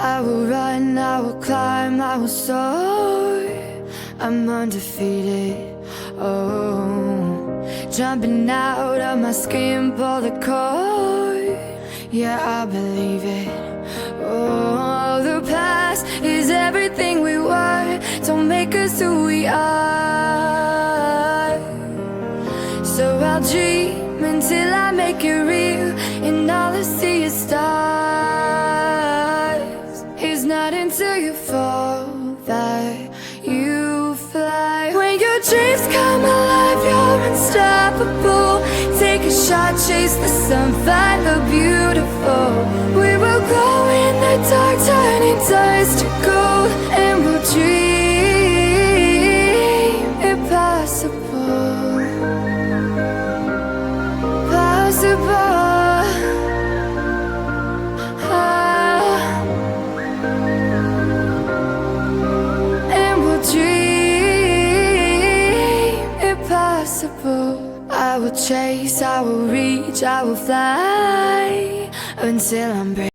I will run, I will climb, I will soar. I'm undefeated, oh. Jumping out of my skin, pull the cord. Yeah, I believe it. Oh, the past is everything we were. Don't make us who we are. So I'll dream until I make it real, and all I see is stars. It's not until you fall that you fly. When your dreams come alive, you're unstoppable. Take a shot, chase the sun, find the beautiful. We will glow in the dark, turning dust to gold, and we'll dream impossible. Possible. And we'll dream impossible. I will chase, I will reach, I will fly until I'm brave.